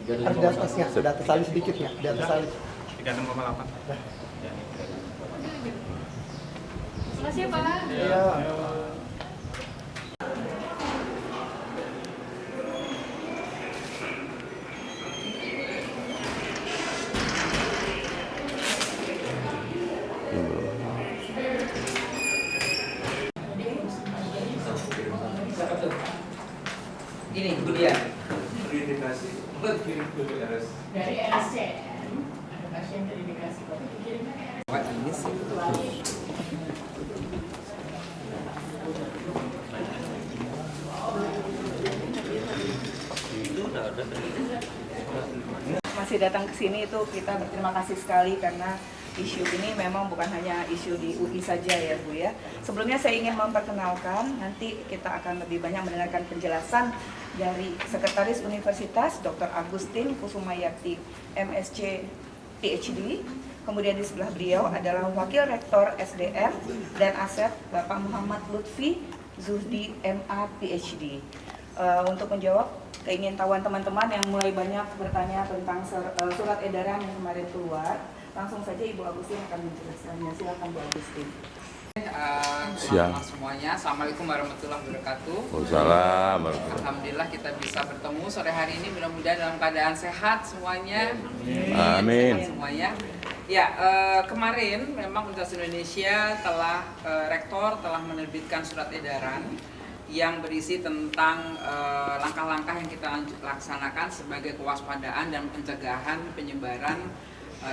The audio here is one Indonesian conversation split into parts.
Harus di atasnya, di atas salib sedikit ya, di atas salib. 36,8. Makasih ya, Pak. Iya. Ini dia. Terindikasi Dari RSCM, ada pasien terindikasi COVID dikirimkan Ini sih. Masih datang ke sini itu kita berterima kasih sekali karena isu ini memang bukan hanya isu di UI saja ya Bu ya. Sebelumnya saya ingin memperkenalkan, nanti kita akan lebih banyak mendengarkan penjelasan dari Sekretaris Universitas Dr. Agustin Kusumayakti MSc PhD. Kemudian di sebelah beliau adalah Wakil Rektor SDM dan Aset Bapak Muhammad Lutfi Zuhdi MA PhD. Untuk menjawab keingintahuan teman-teman yang mulai banyak bertanya tentang surat edaran yang kemarin keluar, langsung saja Ibu Agustin akan menjelaskannya. Silakan Bu Agustin. Selamat semuanya. Assalamualaikum warahmatullahi wabarakatuh. Waalaikumsalam. Alhamdulillah kita bisa bertemu sore hari ini. Mudah-mudahan dalam keadaan sehat semuanya. Amin. Sehat semuanya. Ya, kemarin memang Universitas Indonesia Rektor telah menerbitkan surat edaran yang berisi tentang langkah-langkah yang kita laksanakan sebagai kewaspadaan dan pencegahan penyebaran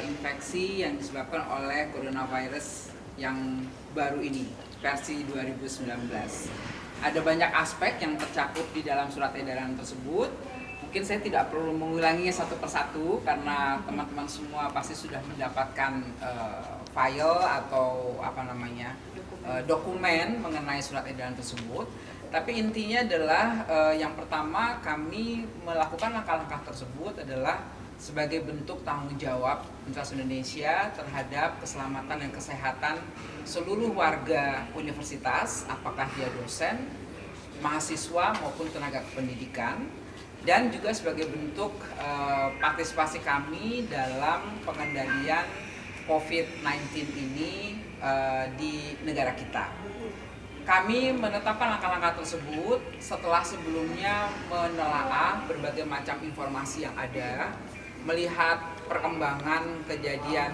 infeksi yang disebabkan oleh coronavirus yang baru ini, versi 2019. Ada banyak aspek yang tercakup di dalam surat edaran tersebut. Mungkin saya tidak perlu mengulanginya satu persatu karena teman-teman semua pasti sudah mendapatkan file atau dokumen mengenai surat edaran tersebut. Tapi intinya adalah yang pertama kami melakukan langkah-langkah tersebut adalah sebagai bentuk tanggung jawab Universitas Indonesia terhadap keselamatan dan kesehatan seluruh warga universitas, apakah dia dosen, mahasiswa maupun tenaga pendidikan, dan juga sebagai bentuk partisipasi kami dalam pengendalian COVID-19 ini di negara kita. Kami menetapkan langkah-langkah tersebut setelah sebelumnya menelaah berbagai macam informasi yang ada, melihat perkembangan kejadian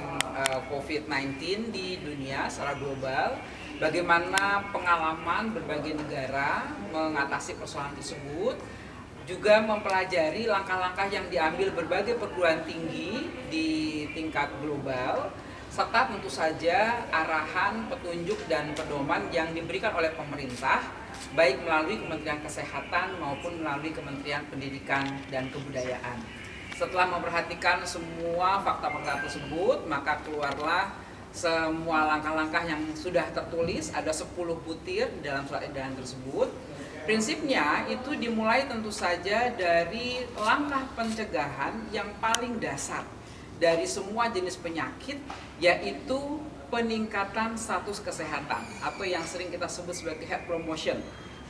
COVID-19 di dunia secara global, bagaimana pengalaman berbagai negara mengatasi persoalan tersebut, juga mempelajari langkah-langkah yang diambil berbagai perguruan tinggi di tingkat global, serta tentu saja arahan, petunjuk, dan pedoman yang diberikan oleh pemerintah, baik melalui Kementerian Kesehatan maupun melalui Kementerian Pendidikan dan Kebudayaan. Setelah memperhatikan semua fakta-fakta tersebut, maka keluarlah semua langkah-langkah yang sudah tertulis, ada 10 butir dalam surat edaran tersebut. Prinsipnya itu dimulai tentu saja dari langkah pencegahan yang paling dasar dari semua jenis penyakit, yaitu peningkatan status kesehatan atau yang sering kita sebut sebagai health promotion.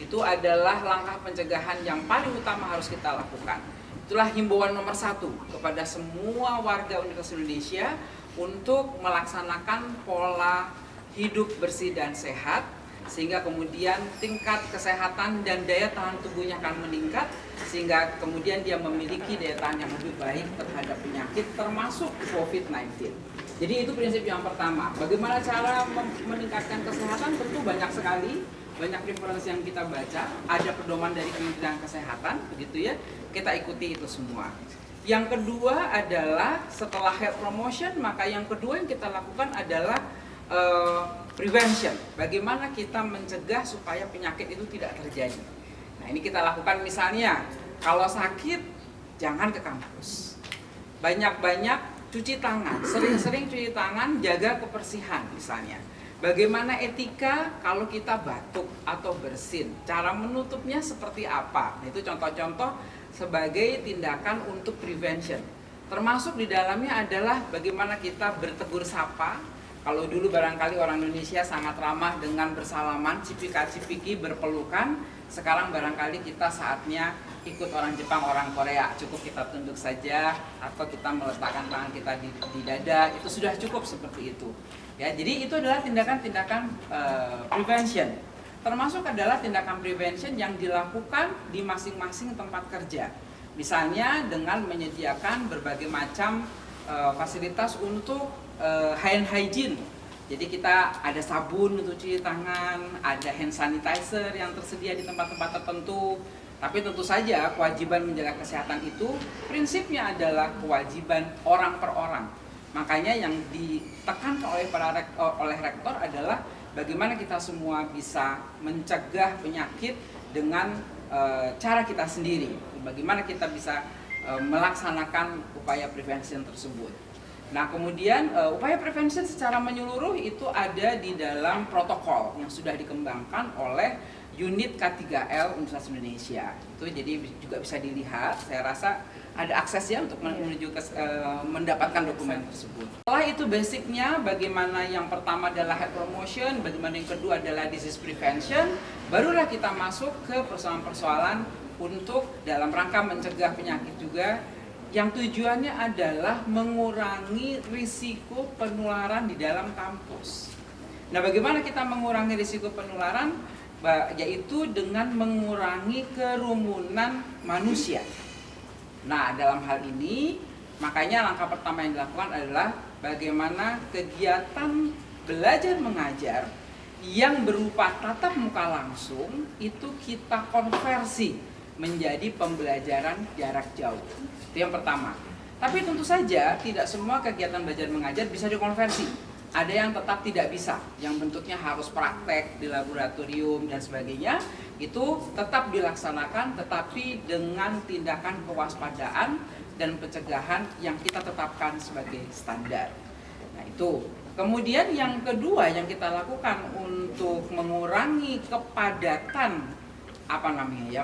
Itu adalah langkah pencegahan yang paling utama harus kita lakukan. Itulah himbauan nomor 1 kepada semua warga Universitas Indonesia untuk melaksanakan pola hidup bersih dan sehat, sehingga kemudian tingkat kesehatan dan daya tahan tubuhnya akan meningkat, sehingga kemudian dia memiliki daya tahan yang lebih baik terhadap penyakit termasuk COVID-19. Jadi itu prinsip yang pertama. Bagaimana cara meningkatkan kesehatan? Tentu banyak sekali, banyak referensi yang kita baca, ada pedoman dari Kementerian Kesehatan, begitu ya, kita ikuti itu semua. Yang kedua adalah setelah health promotion, maka yang kedua yang kita lakukan adalah prevention. Bagaimana kita mencegah supaya penyakit itu tidak terjadi. Nah, ini kita lakukan misalnya, kalau sakit jangan ke kampus. Banyak-banyak cuci tangan, sering-sering cuci tangan, jaga kebersihan misalnya. Bagaimana etika kalau kita batuk atau bersin, cara menutupnya seperti apa. Nah, itu contoh-contoh sebagai tindakan untuk prevention. Termasuk di dalamnya adalah bagaimana kita bertegur sapa. Kalau dulu barangkali orang Indonesia sangat ramah dengan bersalaman, cipika-cipiki, berpelukan. Sekarang barangkali kita saatnya ikut orang Jepang, orang Korea, cukup kita tunduk saja atau kita meletakkan tangan kita di dada, itu sudah cukup seperti itu. Ya, jadi itu adalah tindakan-tindakan prevention. Termasuk adalah tindakan prevention yang dilakukan di masing-masing tempat kerja. Misalnya dengan menyediakan berbagai macam fasilitas untuk hand hygiene. Jadi kita ada sabun untuk cuci tangan, ada hand sanitizer yang tersedia di tempat-tempat tertentu. Tapi tentu saja kewajiban menjaga kesehatan itu prinsipnya adalah kewajiban orang per orang. Makanya yang ditekankan oleh rektor adalah bagaimana kita semua bisa mencegah penyakit dengan cara kita sendiri. Bagaimana kita bisa melaksanakan upaya prevention tersebut. Nah, kemudian upaya prevention secara menyeluruh itu ada di dalam protokol yang sudah dikembangkan oleh unit K3L Universitas Indonesia. Itu jadi juga bisa dilihat, saya rasa ada aksesnya untuk menuju ke mendapatkan dokumen tersebut. Setelah itu basicnya bagaimana yang pertama adalah health promotion, bagaimana yang kedua adalah disease prevention, barulah kita masuk ke persoalan-persoalan untuk dalam rangka mencegah penyakit juga, yang tujuannya adalah mengurangi risiko penularan di dalam kampus. Nah, bagaimana kita mengurangi risiko penularan? Yaitu dengan mengurangi kerumunan manusia. Nah, dalam hal ini, makanya langkah pertama yang dilakukan adalah bagaimana kegiatan belajar mengajar yang berupa tatap muka langsung itu kita konversi menjadi pembelajaran jarak jauh. Itu yang pertama. Tapi tentu saja tidak semua kegiatan belajar mengajar bisa dikonversi. Ada yang tetap tidak bisa, yang bentuknya harus praktek di laboratorium dan sebagainya. Itu tetap dilaksanakan, tetapi dengan tindakan kewaspadaan dan pencegahan yang kita tetapkan sebagai standar. Nah, itu. Kemudian yang kedua yang kita lakukan untuk mengurangi kepadatan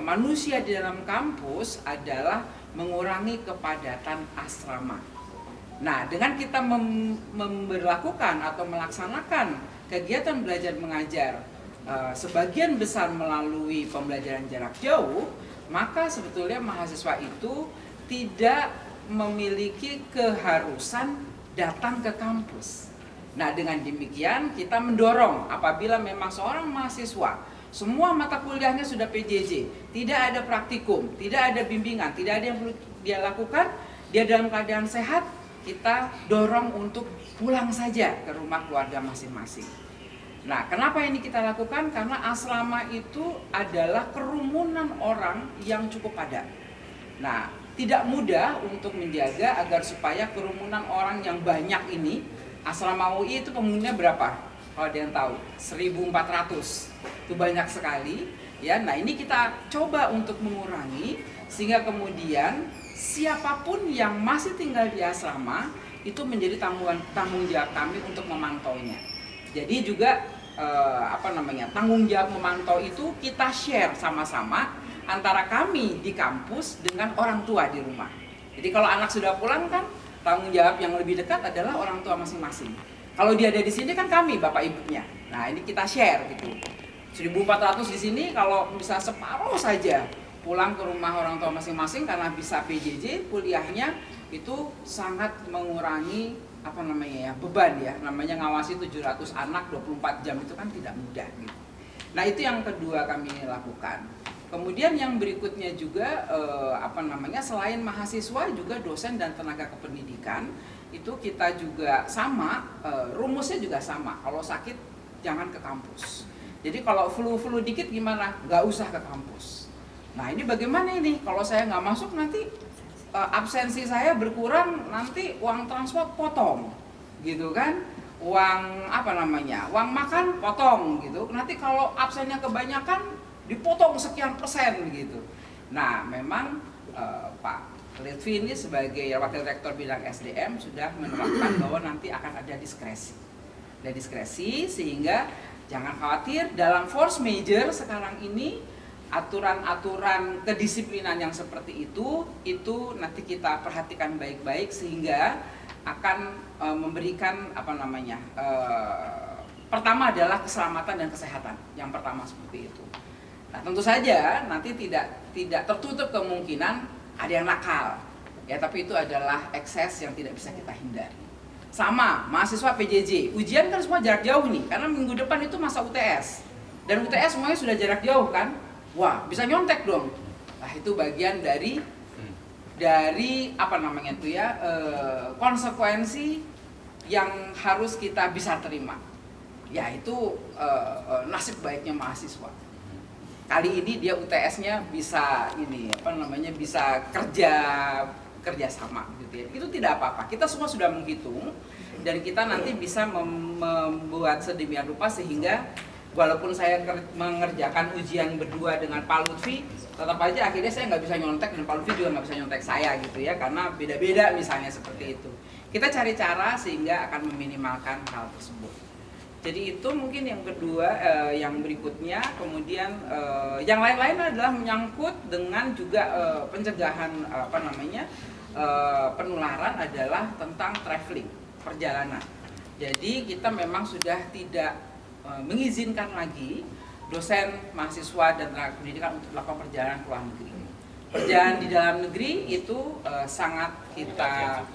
manusia di dalam kampus adalah mengurangi kepadatan asrama. Nah, dengan kita memberlakukan atau melaksanakan kegiatan belajar mengajar sebagian besar melalui pembelajaran jarak jauh, maka sebetulnya mahasiswa itu tidak memiliki keharusan datang ke kampus. Nah, dengan demikian kita mendorong apabila memang seorang mahasiswa semua mata kuliahnya sudah PJJ, tidak ada praktikum, tidak ada bimbingan, tidak ada yang perlu dia lakukan, dia dalam keadaan sehat, kita dorong untuk pulang saja ke rumah keluarga masing-masing. Nah, kenapa ini kita lakukan? Karena asrama itu adalah kerumunan orang yang cukup padat. Nah, tidak mudah untuk menjaga agar supaya kerumunan orang yang banyak ini, asrama UI itu penghuninya berapa? Kalau ada yang tahu, 1.400. Itu banyak sekali. Ya, nah ini kita coba untuk mengurangi sehingga kemudian siapapun yang masih tinggal di asrama itu menjadi tanggung jawab kami untuk memantaunya. Jadi juga tanggung jawab memantau itu kita share sama-sama antara kami di kampus dengan orang tua di rumah. Jadi kalau anak sudah pulang kan tanggung jawab yang lebih dekat adalah orang tua masing-masing. Kalau dia ada di sini kan kami bapak ibunya. Nah, ini kita share gitu. 1.400 di sini kalau bisa separuh saja pulang ke rumah orang tua masing-masing karena bisa PJJ kuliahnya, itu sangat mengurangi beban ya. Namanya ngawasi 700 anak 24 jam itu kan tidak mudah gitu. Nah, itu yang kedua kami lakukan. Kemudian yang berikutnya juga selain mahasiswa juga dosen dan tenaga kependidikan itu kita juga sama, rumusnya juga sama. Kalau sakit jangan ke kampus. Jadi kalau flu dikit gimana? Nggak usah ke kampus. Nah, ini bagaimana ini? Kalau saya nggak masuk nanti absensi saya berkurang, nanti uang transport potong, gitu kan? Uang uang makan potong, gitu. Nanti kalau absennya kebanyakan dipotong sekian persen, gitu. Nah, memang Pak Lutfi ini sebagai Wakil Rektor Bidang SDM sudah menerapkan bahwa nanti akan ada diskresi. Ada diskresi sehingga jangan khawatir, dalam force major sekarang ini aturan-aturan kedisiplinan yang seperti itu nanti kita perhatikan baik-baik sehingga akan memberikan pertama adalah keselamatan dan kesehatan, yang pertama seperti itu. Nah, tentu saja nanti tidak tertutup kemungkinan ada yang nakal. Ya, tapi itu adalah ekses yang tidak bisa kita hindari. Sama, mahasiswa PJJ, ujian kan semua jarak jauh nih, karena minggu depan itu masa UTS. Dan UTS semuanya sudah jarak jauh kan? Wah, bisa nyontek dong. Nah, itu bagian dari apa namanya itu ya, konsekuensi yang harus kita bisa terima. Ya, itu nasib baiknya mahasiswa. Kali ini dia UTS-nya bisa bisa kerja sama gitu ya. Itu tidak apa-apa. Kita semua sudah menghitung dan kita nanti bisa membuat sedemikian rupa sehingga walaupun saya mengerjakan ujian berdua dengan Pak Lutfi, tetap aja akhirnya saya nggak bisa nyontek dan Pak Lutfi juga nggak bisa nyontek saya gitu ya, karena beda-beda misalnya seperti itu. Kita cari cara sehingga akan meminimalkan hal tersebut. Jadi itu mungkin yang kedua, yang berikutnya. Kemudian yang lain-lain adalah menyangkut dengan juga pencegahan penularan adalah tentang traveling, perjalanan. Jadi kita memang sudah tidak mengizinkan lagi dosen, mahasiswa dan tenaga pendidikan untuk melakukan perjalanan ke luar negeri. Perjalanan di dalam negeri itu sangat kita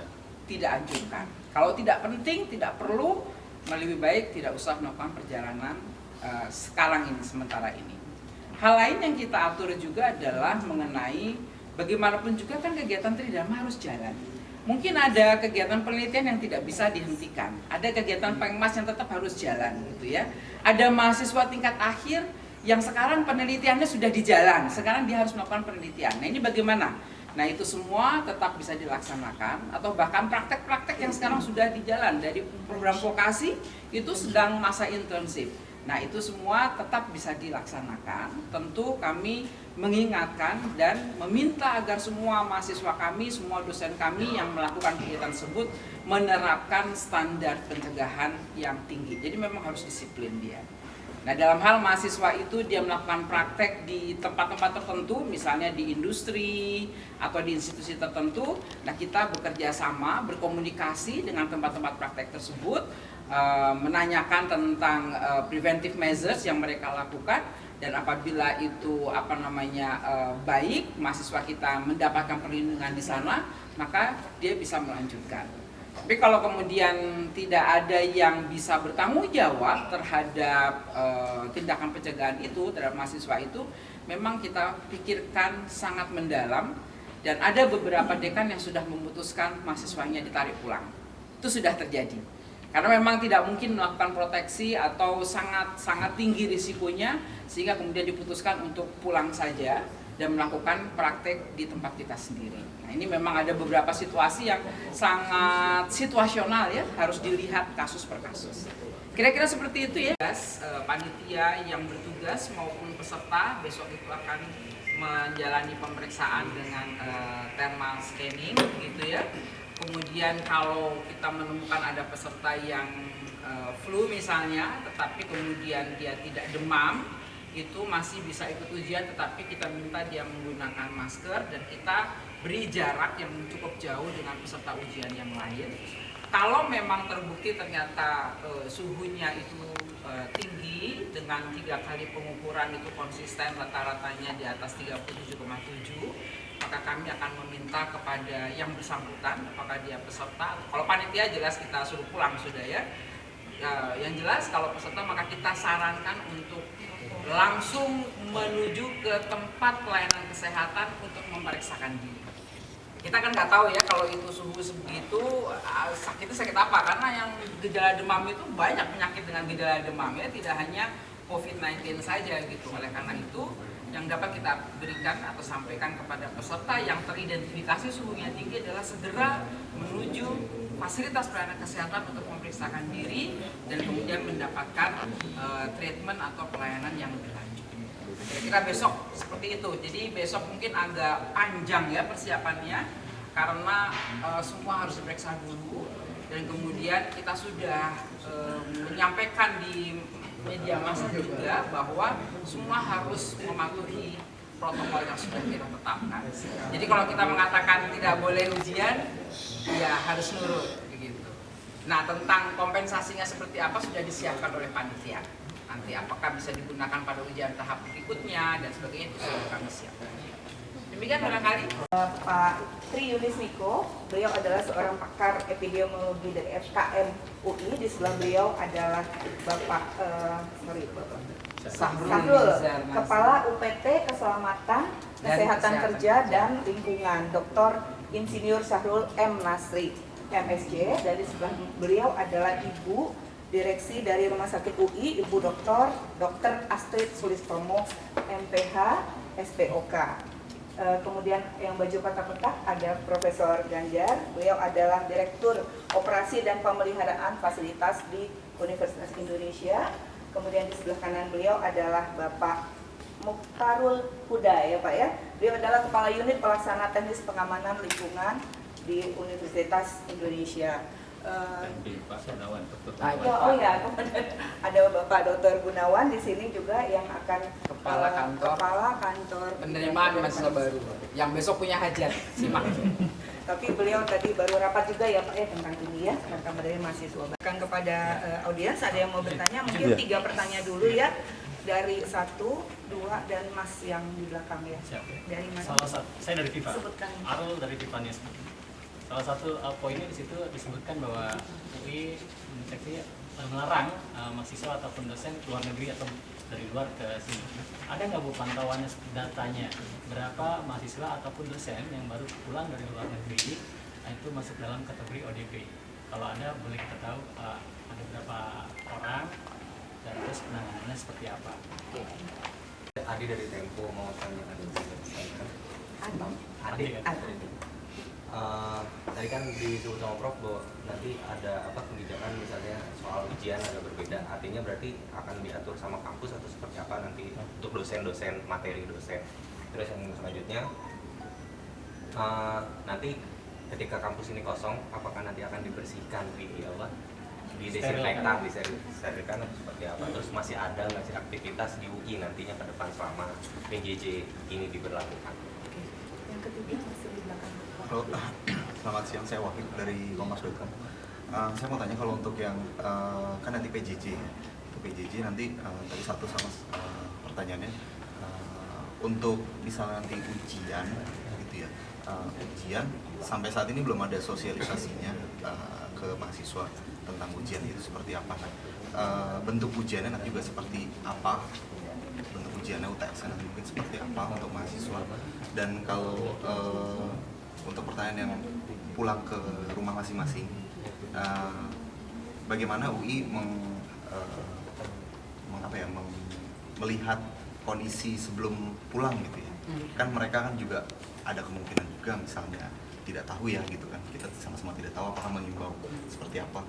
tidak anjurkan. Kalau tidak penting, tidak perlu, lebih baik tidak usah melakukan perjalanan sekarang ini, sementara ini. Hal lain yang kita atur juga adalah mengenai bagaimanapun juga kan kegiatan tridharma harus jalan. Mungkin ada kegiatan penelitian yang tidak bisa dihentikan, ada kegiatan pengmas yang tetap harus jalan gitu ya. Ada mahasiswa tingkat akhir yang sekarang penelitiannya sudah di jalan, sekarang dia harus melakukan penelitian. Nah, ini bagaimana? Nah, itu semua tetap bisa dilaksanakan, atau bahkan praktek-praktek yang sekarang sudah di jalan dari program vokasi itu sedang masa intensif. Nah, itu semua tetap bisa dilaksanakan. Tentu kami mengingatkan dan meminta agar semua mahasiswa kami, semua dosen kami yang melakukan kegiatan tersebut menerapkan standar pencegahan yang tinggi. Jadi memang harus disiplin dia. Nah, dalam hal mahasiswa itu dia melakukan praktek di tempat-tempat tertentu, misalnya di industri atau di institusi tertentu. Nah, kita bekerja sama, berkomunikasi dengan tempat-tempat praktek tersebut, menanyakan tentang preventive measures yang mereka lakukan, dan apabila itu baik, mahasiswa kita mendapatkan perlindungan di sana, maka dia bisa melanjutkan. Tapi kalau kemudian tidak ada yang bisa bertanggung jawab terhadap tindakan pencegahan itu terhadap mahasiswa itu, memang kita pikirkan sangat mendalam, dan ada beberapa dekan yang sudah memutuskan mahasiswanya ditarik pulang. Itu sudah terjadi. Karena memang tidak mungkin melakukan proteksi atau sangat tinggi risikonya, sehingga kemudian diputuskan untuk pulang saja dan melakukan praktek di tempat kita sendiri. Nah, ini memang ada beberapa situasi yang sangat situasional ya, harus dilihat kasus per kasus. Kira-kira seperti itu ya. Panitia yang bertugas maupun peserta besok itu akan menjalani pemeriksaan dengan thermal scanning gitu ya. Kemudian kalau kita menemukan ada peserta yang flu misalnya, tetapi kemudian dia tidak demam, itu masih bisa ikut ujian, tetapi kita minta dia menggunakan masker dan kita beri jarak yang cukup jauh dengan peserta ujian yang lain. Kalau memang terbukti ternyata suhunya itu tinggi dengan 3 kali pengukuran itu konsisten rata-ratanya di atas 37,7, maka kami akan meminta kepada yang bersangkutan, apakah dia peserta, kalau panitia jelas kita suruh pulang sudah ya. Yang jelas kalau peserta maka kita sarankan untuk langsung menuju ke tempat pelayanan kesehatan untuk memeriksakan diri. Kita kan nggak tahu ya kalau itu suhu segitu sakitnya sakit apa, karena yang gejala demam itu banyak penyakit dengan gejala demam ya, tidak hanya COVID-19 saja gitu. Oleh karena itu yang dapat kita berikan atau sampaikan kepada peserta yang teridentifikasi suhunya tinggi adalah segera menuju fasilitas pelayanan kesehatan untuk memeriksakan diri dan kemudian mendapatkan treatment atau pelayanan yang lebih lanjut. Kira-kira besok seperti itu. Jadi besok mungkin agak panjang ya persiapannya, karena semua harus diperiksa dulu, dan kemudian kita sudah menyampaikan di media massa juga bahwa semua harus mematuhi protokol yang sudah kita tetapkan. Jadi kalau kita mengatakan tidak boleh ujian, ya harus nurut begitu. Nah, tentang kompensasinya seperti apa sudah disiapkan oleh panitia. Nanti apakah bisa digunakan pada ujian tahap berikutnya dan sebagainya itu sudah kami siapkan. Demikian barangkali. Pak Tri Yunis Miko, beliau adalah seorang pakar epidemiologi dari FKM UI. Di sebelah beliau adalah Bapak Sahrul, Kepala UPT Keselamatan, Kesehatan Kerja dan Lingkungan, Dr. Insinyur Syahrul M. Nasri, MSc. Dari sebelah beliau adalah Ibu Direksi dari Rumah Sakit UI, Ibu Dr. Astrid Sulistomo, MPH, SPOK. Kemudian yang baju kotak-kotak ada Profesor Ganjar, beliau adalah Direktur Operasi dan Pemeliharaan Fasilitas di Universitas Indonesia. Kemudian di sebelah kanan beliau adalah Bapak Mukhtarul Huda ya Pak ya. Beliau adalah Kepala Unit Pelaksana Teknis Pengamanan Lingkungan di Universitas Indonesia. Oh ya, ada Bapak Dr. Gunawan di sini juga yang akan Kepala kantor penerimaan mahasiswa baru yang besok punya hajat. Simak. Tapi beliau tadi baru rapat juga ya Pak ya tentang ini ya, tentang dari mahasiswa. Bahkan kepada audiens ada yang mau bertanya, mungkin 3 pertanyaan dulu ya. Dari 1, 2 dan Mas yang di belakang ya. Siap. Dari mana? Salah satu, saya dari FIFA. Sebutkan. Arul dari FIFA News. Salah satu poinnya di situ disebutkan bahwa UI mendeteksi melarang mahasiswa ataupun dosen luar negeri atau dari luar ke sini. Ada nggak Bu pantauannya datanya berapa mahasiswa ataupun dosen yang baru pulang dari luar negeri itu masuk dalam kategori ODP? Kalau ada boleh kita tahu ada berapa orang dan terus penanganannya seperti apa? Adi dari Tempo mau tanya Adi. Tadi kan disebut sama Prof bahwa nanti ada kebijakan misalnya soal ujian agak berbeda, artinya berarti akan diatur sama kampus atau seperti apa nanti untuk dosen-dosen, materi dosen. Terus yang selanjutnya nanti ketika kampus ini kosong, apakah nanti akan dibersihkan didesinfektan, disterilkan atau seperti apa? Terus masih ada nggak sih aktivitas di UI nantinya ke depan selama PJJ ini diberlakukan? Yang ketiga masih di belakang. Halo, selamat siang, saya Wahid dari Kompas.com. Saya mau tanya kalau untuk yang kan nanti PJJ, nanti tadi satu sama pertanyaannya untuk misalnya nanti ujian gitu ya, ujian sampai saat ini belum ada sosialisasinya ke mahasiswa tentang ujian itu seperti apa. Bentuk ujiannya nanti juga seperti apa, bentuk ujiannya UTS nanti mungkin seperti apa untuk mahasiswa. Dan kalau untuk pertanyaan yang pulang ke rumah masing-masing, bagaimana UI melihat kondisi sebelum pulang gitu ya? Kan mereka kan juga ada kemungkinan juga misalnya tidak tahu ya gitu kan, kita sama-sama tidak tahu apakah mengimbau seperti apa.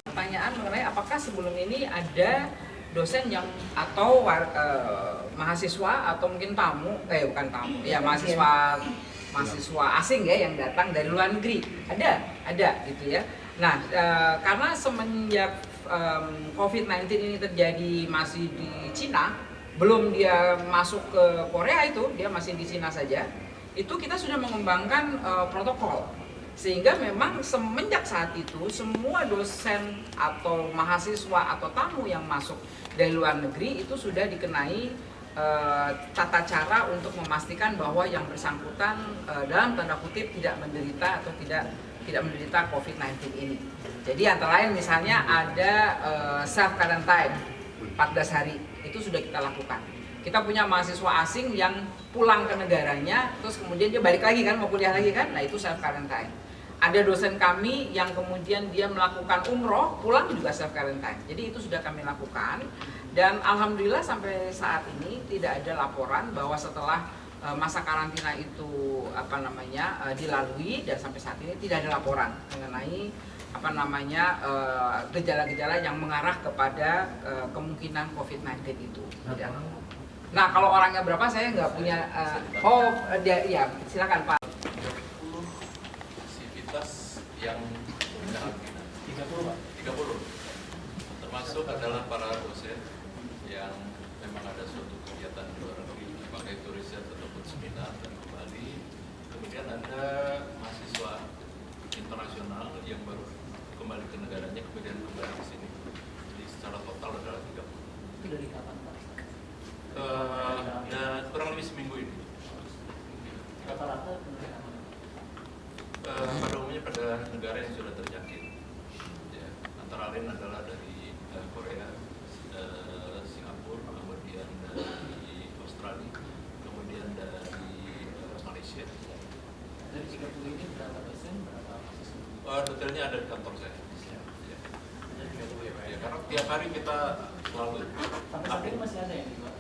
Pertanyaan mengenai apakah sebelum ini ada dosen yang atau mahasiswa atau mungkin bukan tamu ya, mahasiswa asing ya yang datang dari luar negeri, ada gitu ya. Nah karena semenjak COVID-19 ini terjadi masih di Cina, belum dia masuk ke Korea, itu dia masih di Cina saja, itu kita sudah mengembangkan protokol sehingga memang semenjak saat itu semua dosen atau mahasiswa atau tamu yang masuk dari luar negeri itu sudah dikenai tata cara untuk memastikan bahwa yang bersangkutan dalam tanda kutip tidak menderita atau tidak menderita COVID-19 ini. Jadi antara lain misalnya ada self quarantine 14 hari itu sudah kita lakukan. Kita punya mahasiswa asing yang pulang ke negaranya terus kemudian dia balik lagi kan, mau kuliah lagi kan, nah itu self quarantine. Ada dosen kami yang kemudian dia melakukan umroh pulang juga self quarantine. Jadi itu sudah kami lakukan. Dan alhamdulillah sampai saat ini tidak ada laporan bahwa setelah masa karantina itu dilalui, dan sampai saat ini tidak ada laporan mengenai gejala-gejala yang mengarah kepada kemungkinan COVID-19 itu. Tidak. Nah kalau orangnya berapa saya nggak punya. Ya silakan Pak. Aktivitas yang karantina 30 termasuk adalah para dosen yang memang ada suatu kegiatan di luar negeri, apakah itu riset ataupun seminar dan kembali. Kemudian ada mahasiswa internasional yang baru kembali ke negaranya kemudian kembali ke sini. Jadi secara total adalah 30. Itu dari kapan Pak? Ya, kurang lebih seminggu ini. Rata-rata dari kapan? Pada umumnya pada negara yang sudah terjangkit. Ya, antara lain adalah dari Korea, Singapura, kemudian dari Australia, kemudian dari Malaysia. Dari 30 ini berapa dosen, berapa mahasiswa? Detailnya ada di kantor saya. Ya. Dari 30 ya Pak? Ya, karena tiap hari kita selalu Sampai saat ini masih ada yang di luar?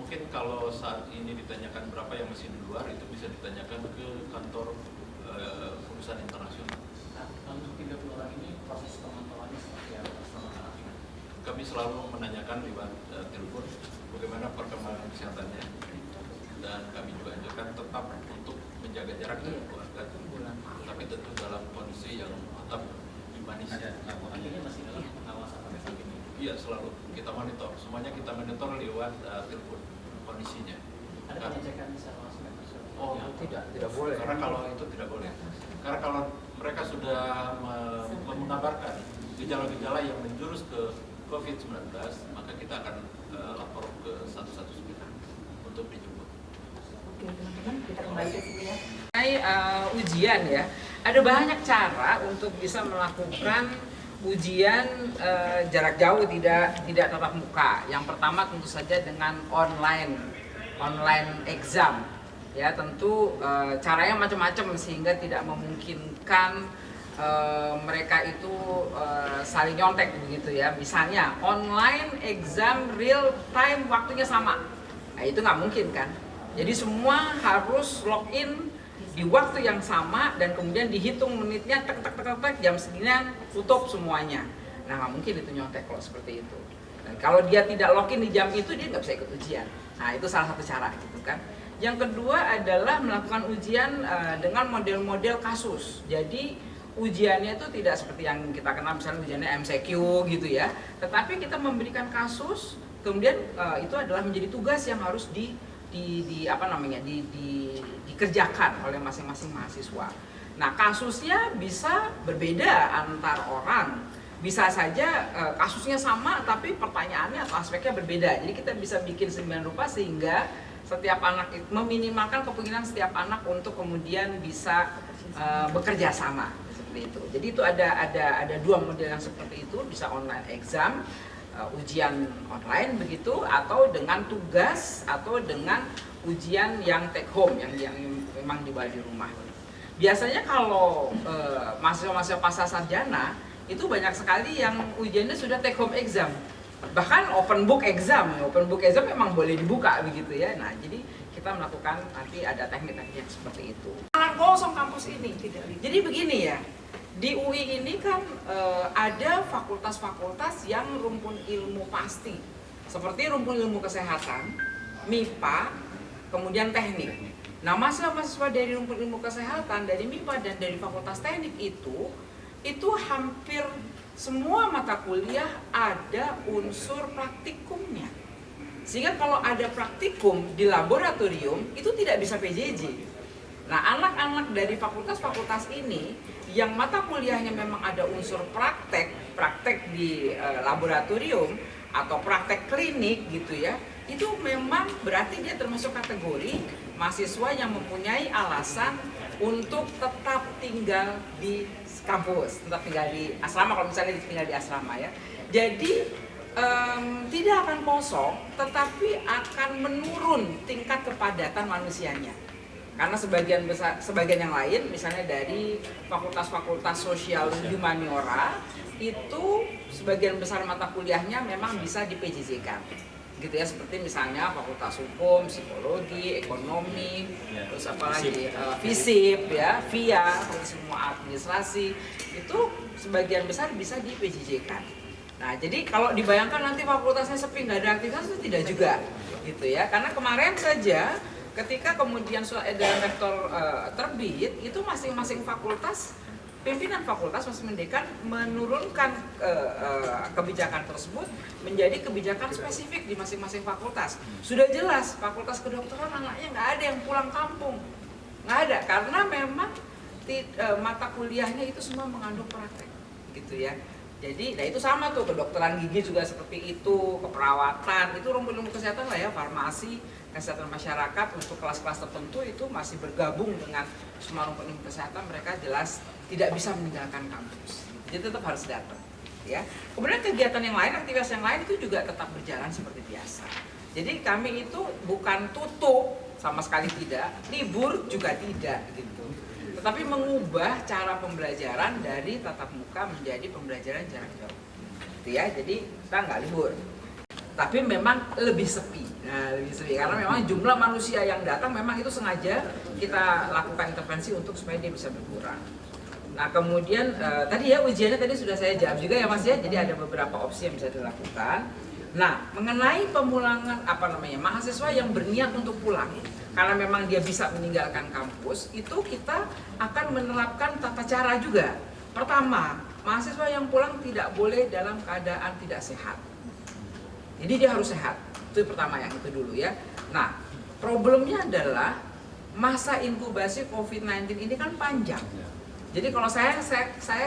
mungkin kalau saat ini ditanyakan berapa yang masih di luar, itu bisa ditanyakan ke kantor urusan internasional. Nah, untuk 30 orang ini proses pemantauannya seperti apa? Kami selalu menanyakan lewat telepon bagaimana perkembangan kesehatannya, dan kami juga anjurkan tetap untuk menjaga jarak dengan keluarga, tapi tentu dalam kondisi yang tetap humanis. Artinya masih dalam pengawasan sampai saat ini? Iya, selalu kita monitor, semuanya kita monitor lewat telepon kondisinya. Ada pengecekan secara langsung? Oh, tidak boleh. Karena kalau itu tidak boleh. Karena kalau mereka sudah mengabarkan gejala-gejala yang menjurus ke COVID-19, maka kita akan lapor ke 119 untuk dijemput. Oke, teman-teman, kita kembali ke sini ya. Ujian ya, ada banyak cara untuk bisa melakukan ujian jarak jauh tidak tatap muka. Yang pertama tentu saja dengan online exam. Ya, tentu caranya macam-macam sehingga tidak memungkinkan mereka itu saling nyontek begitu ya. Misalnya online exam real time waktunya sama. Nah, itu nggak mungkin kan. Jadi semua harus login di waktu yang sama dan kemudian dihitung menitnya tek jam segini tutup semuanya. Nah, nggak mungkin itu nyontek kalau seperti itu. Dan kalau dia tidak login di jam itu, dia nggak bisa ikut ujian. Nah, itu salah satu cara gitu kan. Yang kedua adalah melakukan ujian dengan model-model kasus. Jadi ujiannya itu tidak seperti yang kita kenal misalnya ujiannya MCQ gitu ya. Tetapi kita memberikan kasus, kemudian itu adalah menjadi tugas yang harus dikerjakan oleh masing-masing mahasiswa. Nah, kasusnya bisa berbeda antar orang. Bisa saja kasusnya sama tapi pertanyaannya atau aspeknya berbeda. Jadi kita bisa bikin sembilan rupa sehingga setiap anak meminimalkan kemungkinan setiap anak untuk kemudian bisa bekerja sama seperti itu. Jadi itu ada dua model yang seperti itu, bisa online exam, ujian online begitu, atau dengan tugas atau dengan ujian yang take home yang memang dibawa di rumah. Biasanya kalau mahasiswa-mahasiswa pasca sarjana itu banyak sekali yang ujiannya sudah take home exam. Bahkan open book exam memang boleh dibuka begitu ya. Nah, jadi kita melakukan nanti ada teknik-teknik seperti itu. Lahan kosong kampus ini tidak. Jadi begini ya, di UI ini kan ada fakultas-fakultas yang rumpun ilmu pasti, seperti rumpun ilmu kesehatan, MIPA, kemudian teknik. Nah, mahasiswa dari rumpun ilmu kesehatan, dari MIPA dan dari fakultas teknik itu hampir semua mata kuliah ada unsur praktikumnya. Sehingga kalau ada praktikum di laboratorium itu tidak bisa PJJ. Nah, anak-anak dari fakultas-fakultas ini yang mata kuliahnya memang ada unsur praktek di laboratorium atau praktek klinik gitu ya, itu memang berarti dia termasuk kategori mahasiswa yang mempunyai alasan untuk tetap tinggal di kampus, tetap tinggal di asrama kalau misalnya tinggal di asrama ya. Jadi tidak akan kosong, tetapi akan menurun tingkat kepadatan manusianya. Karena sebagian yang lain, misalnya dari fakultas-fakultas sosial humaniora, itu sebagian besar mata kuliahnya memang bisa di-PJJ-kan. Gitu ya, seperti misalnya fakultas hukum, psikologi, ekonomi, terus apalagi FISIP ya, VIA, semua administrasi, itu sebagian besar bisa di-PJJ-kan. Nah, jadi kalau dibayangkan nanti fakultasnya sepi, nggak ada aktivitas, itu tidak juga gitu ya. Karena kemarin saja ketika kemudian surat edaran rektor terbit, itu masing-masing fakultas, pimpinan fakultas masing mendekan menurunkan kebijakan tersebut menjadi kebijakan spesifik di masing-masing fakultas. Sudah jelas fakultas kedokteran anaknya nggak ada yang pulang kampung, nggak ada, karena memang mata kuliahnya itu semua mengandung praktek, gitu ya. Jadi, nah itu sama tuh, kedokteran gigi juga seperti itu, keperawatan, itu ilmu kesehatan lah ya, farmasi, kesehatan masyarakat untuk kelas-kelas tertentu itu masih bergabung dengan semua rumpun ilmu kesehatan, mereka jelas tidak bisa meninggalkan kampus. Jadi tetap harus datang. Ya. Kemudian kegiatan yang lain, aktivitas yang lain itu juga tetap berjalan seperti biasa. Jadi kami itu bukan tutup, sama sekali tidak, libur juga tidak gitu. Tetapi mengubah cara pembelajaran dari tatap muka menjadi pembelajaran jarak jauh. Gitu ya, jadi kita nggak libur. Tapi memang lebih sepi. Nah, lebih sepi karena memang jumlah manusia yang datang memang itu sengaja kita lakukan intervensi untuk supaya dia bisa berkurang. Nah, kemudian tadi ya ujiannya tadi sudah saya jawab juga ya Mas ya. Jadi ada beberapa opsi yang bisa dilakukan. Nah, mengenai pemulangan mahasiswa yang berniat untuk pulang, karena memang dia bisa meninggalkan kampus, itu kita akan menerapkan tata cara juga. Pertama, mahasiswa yang pulang tidak boleh dalam keadaan tidak sehat. Jadi dia harus sehat. Itu pertama, yang itu dulu ya. Nah, problemnya adalah masa inkubasi COVID-19 ini kan panjang. Jadi kalau saya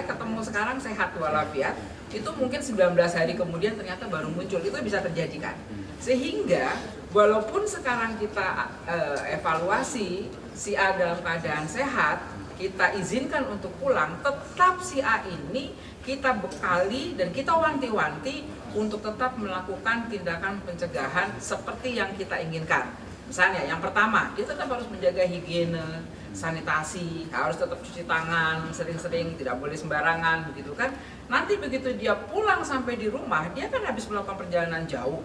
ketemu sekarang sehat walafiat, itu mungkin 19 hari kemudian ternyata baru muncul, itu bisa terjadi kan. Sehingga walaupun sekarang kita evaluasi si A dalam keadaan sehat, kita izinkan untuk pulang, tetap si A ini kita bekali dan kita wanti-wanti untuk tetap melakukan tindakan pencegahan seperti yang kita inginkan. Misalnya yang pertama, dia tetap harus menjaga higiene, sanitasi, harus tetap cuci tangan sering-sering, tidak boleh sembarangan begitu kan. Nanti begitu dia pulang sampai di rumah, dia kan habis melakukan perjalanan jauh,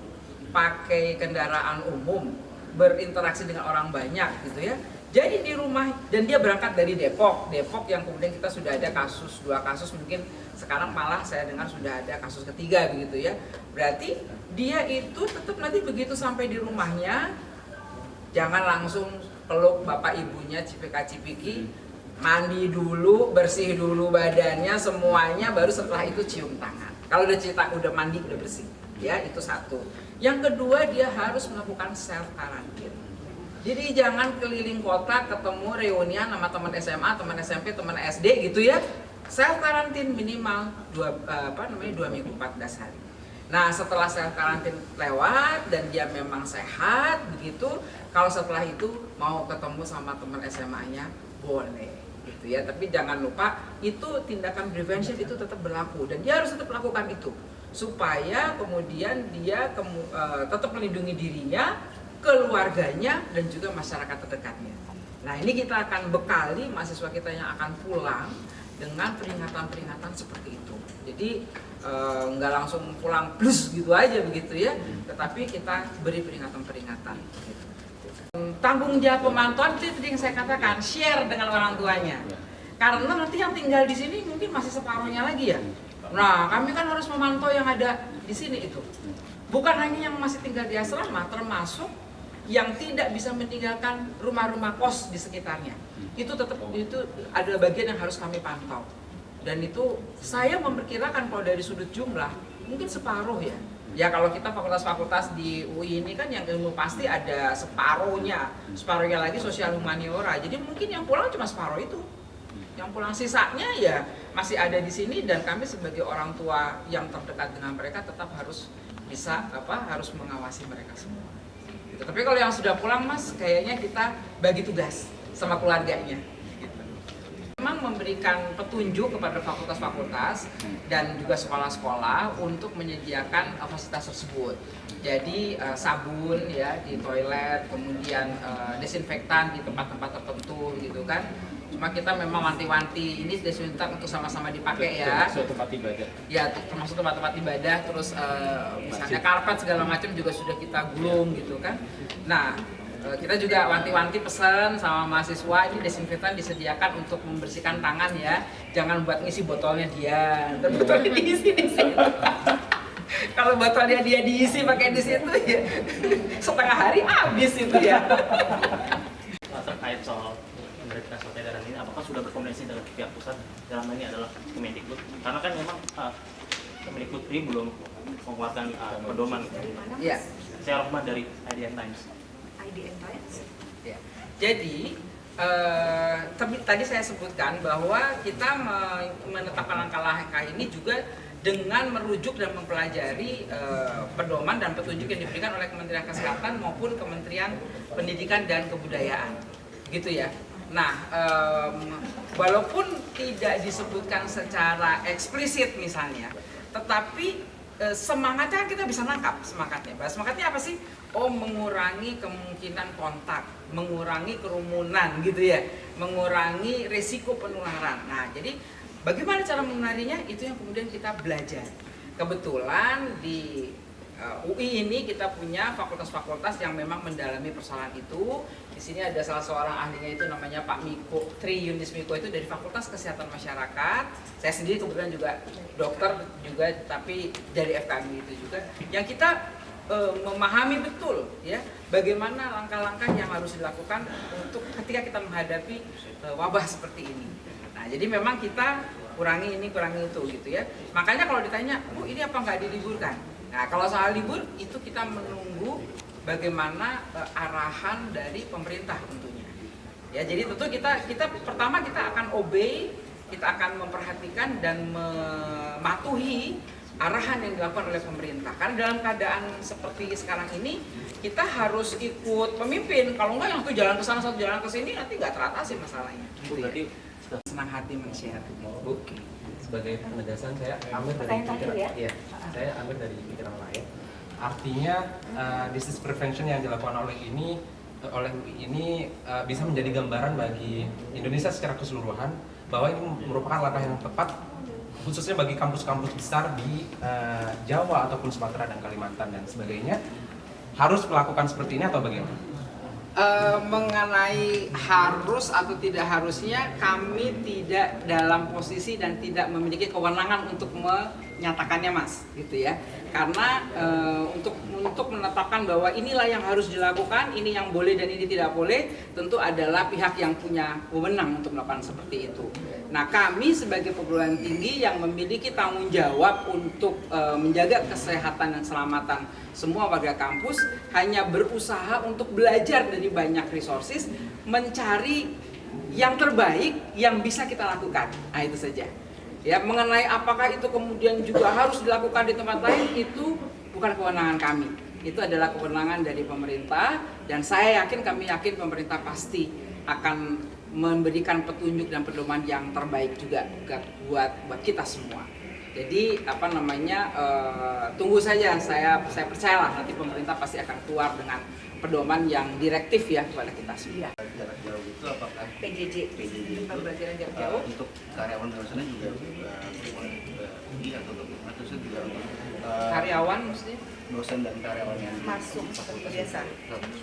pakai kendaraan umum, berinteraksi dengan orang banyak gitu ya. Jadi di rumah, dan dia berangkat dari Depok yang kemudian kita sudah ada kasus, 2 kasus, mungkin sekarang malah saya dengar sudah ada kasus ketiga begitu ya. Berarti dia itu tetap nanti begitu sampai di rumahnya, jangan langsung peluk bapak ibunya cipika-cipiki, mandi dulu, bersih dulu badannya semuanya, baru setelah itu cium tangan. Kalau udah mandi, udah bersih, ya itu satu. Yang kedua, dia harus melakukan self quarantine. Jadi jangan keliling kota ketemu reunian sama teman SMA, teman SMP, teman SD gitu ya. Self quarantine minimal 2 minggu 14 hari. Nah, setelah self quarantine lewat dan dia memang sehat begitu, kalau setelah itu mau ketemu sama teman SMA-nya boleh gitu ya. Tapi jangan lupa itu tindakan prevention itu tetap berlaku dan dia harus tetap lakukan itu supaya kemudian dia tetap melindungi dirinya, keluarganya dan juga masyarakat terdekatnya. Nah, ini kita akan bekali mahasiswa kita yang akan pulang dengan peringatan-peringatan seperti itu. Jadi nggak langsung pulang plus gitu aja begitu ya, tetapi kita beri peringatan-peringatan. Tanggung jawab pemantauan itu yang saya katakan, share dengan orang tuanya. Karena nanti yang tinggal di sini mungkin masih separuhnya lagi ya. Nah, kami kan harus memantau yang ada di sini itu. Bukan hanya yang masih tinggal di asrama, termasuk yang tidak bisa meninggalkan rumah-rumah kos di sekitarnya. Itu tetap itu adalah bagian yang harus kami pantau. Dan itu saya memperkirakan kalau dari sudut jumlah mungkin separuh ya. Ya kalau kita fakultas-fakultas di UI ini kan yang ilmu pasti ada separuhnya lagi sosial humaniora. Jadi mungkin yang pulang cuma separuh itu. Yang pulang sisanya ya masih ada di sini dan kami sebagai orang tua yang terdekat dengan mereka tetap harus bisa harus mengawasi mereka semua. Gitu. Tapi kalau yang sudah pulang Mas, kayaknya kita bagi tugas sama keluarganya. Gitu. Memang memberikan petunjuk kepada fakultas-fakultas dan juga sekolah-sekolah untuk menyediakan fasilitas tersebut. Jadi sabun ya di toilet, kemudian desinfektan di tempat-tempat tertentu gitu kan. Cuma kita memang wanti-wanti ini desinfektan untuk sama-sama dipakai ya. Termasuk tempat ibadah. Ya, termasuk tempat-tempat ibadah, terus misalnya karpet segala macam juga sudah kita gulung gitu kan. Nah, kita juga wanti-wanti pesan sama mahasiswa ini desinfektan disediakan untuk membersihkan tangan ya. Jangan buat ngisi botolnya dia, botolnya diisi di situ. Kalau botolnya dia diisi pakai di situ ya setengah hari habis itu ya. Terkait soal memberikan surat edaran ini, apakah sudah berkomunikasi dengan pihak pusat dalam ini adalah Kemendikbud? Karena kan memang Kemendikbud ini belum mengeluarkan pedoman. Iya. Saya Rohman dari IDN Times. IDN Times. Ya. Jadi tadi saya sebutkan bahwa kita menetapkan langkah-langkah ini juga dengan merujuk dan mempelajari pedoman dan petunjuk yang diberikan oleh Kementerian Kesehatan maupun Kementerian Pendidikan dan Kebudayaan, gitu ya. Nah, walaupun tidak disebutkan secara eksplisit misalnya, tetapi semangatnya kita bisa nangkap semangatnya. Semangatnya apa sih? Oh, mengurangi kemungkinan kontak, mengurangi kerumunan, gitu ya, mengurangi risiko penularan. Nah, jadi bagaimana cara mengenalinya? Itu yang kemudian kita belajar. Kebetulan di UI ini kita punya fakultas-fakultas yang memang mendalami persoalan itu. Di sini ada salah seorang ahlinya itu namanya Pak Miko, Tri Yunis Miko, itu dari Fakultas Kesehatan Masyarakat. Saya sendiri kebetulan juga dokter juga, tapi dari FKMI itu juga. Yang kita memahami betul ya bagaimana langkah-langkah yang harus dilakukan untuk ketika kita menghadapi wabah seperti ini. Nah, jadi memang kita kurangi ini, kurangi itu, gitu ya. Makanya kalau ditanya, Bu, ini apa nggak diliburkan? Nah, kalau soal libur itu kita menunggu bagaimana arahan dari pemerintah tentunya. Ya, jadi tentu kita pertama kita akan obey, kita akan memperhatikan dan mematuhi arahan yang dilakukan oleh pemerintah. Karena dalam keadaan seperti sekarang ini kita harus ikut pemimpin. Kalau enggak yang satu jalan ke sana, satu jalan ke sini, nanti nggak teratasi masalahnya. Bu, berarti Senang hati men-share. Bu, sebagai penegasan saya ambil dari pikiran, ya, saya ambil dari pikiran lain. Artinya disease prevention yang dilakukan oleh UI ini bisa menjadi gambaran bagi Indonesia secara keseluruhan bahwa ini merupakan langkah yang tepat khususnya bagi kampus-kampus besar di Jawa ataupun Sumatera dan Kalimantan dan sebagainya. Harus melakukan seperti ini atau bagaimana? Mengenai harus atau tidak harusnya, kami tidak dalam posisi dan tidak memiliki kewenangan untuk menyatakannya, Mas, gitu ya. Karena untuk menetapkan bahwa inilah yang harus dilakukan, ini yang boleh dan ini tidak boleh, tentu adalah pihak yang punya wewenang untuk melakukan seperti itu. Nah, kami sebagai perguruan tinggi yang memiliki tanggung jawab untuk menjaga kesehatan dan keselamatan semua warga kampus, hanya berusaha untuk belajar dari banyak resources, mencari yang terbaik yang bisa kita lakukan. Nah, itu saja. Ya, mengenai apakah itu kemudian juga harus dilakukan di tempat lain, itu bukan kewenangan kami. Itu adalah kewenangan dari pemerintah, dan kami yakin pemerintah pasti akan memberikan petunjuk dan pedoman yang terbaik juga buat kita semua. Jadi tunggu saja, saya percayalah nanti pemerintah pasti akan keluar dengan pedoman yang direktif ya kepada kita semua. Jarak jauh itu apakah PJJ pembelajaran jarak jauh untuk karyawan dosennya juga tinggi atau bagaimana? Terus juga Karyawan maksudnya? dosen dan karyawan yang masuk seperti biasa.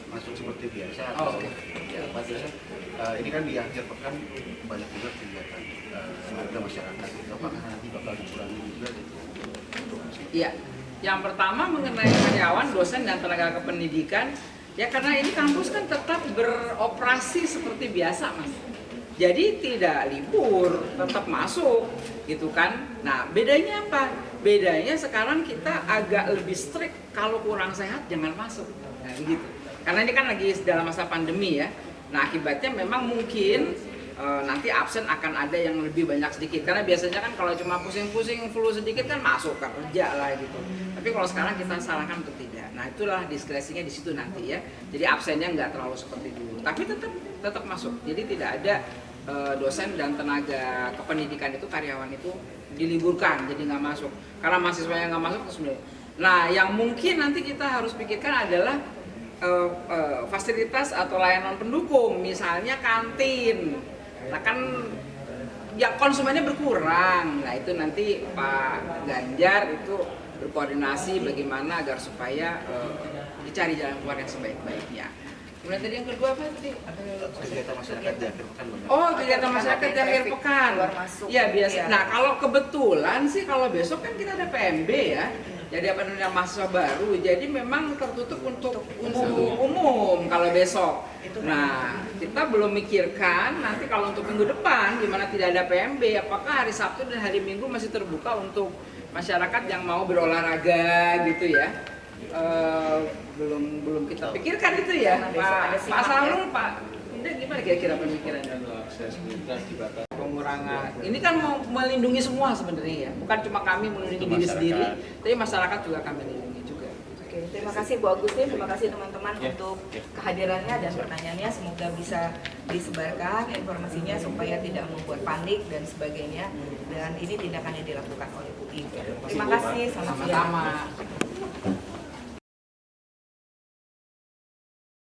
masuk seperti biasa Oh, atau oke. ya apa dosen? Ini kan di akhir pekan banyak juga kegiatan warga masyarakat. Apakah nanti bakal dikurangi juga gitu? Iya. Yang pertama mengenai karyawan, dosen dan tenaga kependidikan, ya karena ini kampus kan tetap beroperasi seperti biasa, Mas. Jadi tidak libur, tetap masuk, gitu kan. Nah, bedanya apa? Bedanya sekarang kita agak lebih strict, kalau kurang sehat jangan masuk. Nah, begitu. Karena ini kan lagi dalam masa pandemi ya. Nah, akibatnya memang mungkin nanti absen akan ada yang lebih banyak sedikit. Karena biasanya kan kalau cuma pusing-pusing, flu sedikit kan masuk kerja lah gitu. Tapi kalau sekarang kita sarankan untuk tidak. Nah, itulah diskresinya di situ nanti ya. Jadi absennya nggak terlalu seperti dulu. Tapi tetap masuk. Jadi tidak ada dosen dan tenaga kependidikan itu, karyawan itu diliburkan, jadi nggak masuk. Karena mahasiswanya nggak masuk terus. Nah, yang mungkin nanti kita harus pikirkan adalah fasilitas atau layanan pendukung, misalnya kantin. Nah, kan yang konsumennya berkurang. Nah, itu nanti Pak Ganjar itu berkoordinasi bagaimana agar supaya dicari jalan keluar yang sebaik-baiknya. Kemudian tadi yang kedua apa tadi? Kegiatan masyarakat di akhir pekan. Oh, kegiatan masyarakat di akhir pekan. Keluar masuk. Ya biasa. Iya. Nah, kalau kebetulan sih kalau besok kan kita ada PMB ya. Jadi apa namanya mahasiswa baru. Jadi memang tertutup untuk umum kalau besok. Nah, kita belum mikirkan nanti kalau untuk minggu depan di mana tidak ada PMB, apakah hari Sabtu dan hari Minggu masih terbuka untuk masyarakat yang mau berolahraga gitu ya. Belum kita pikirkan itu ya, Pak Salul, Pak. Ini gimana kira-kira pemikirannya? Aksesibilitas dibatasi. kecurangan. Ini kan mau melindungi semua sebenarnya ya, bukan cuma kami melindungi diri sendiri, tapi masyarakat juga kami lindungi juga. Oke, terima kasih Bu Agustin, terima kasih teman-teman untuk kehadirannya dan pertanyaannya. Semoga bisa disebarkan informasinya supaya tidak membuat panik dan sebagainya. Dan ini tindakan yang dilakukan oleh UI. Terima kasih, selamat siang. Sama-sama.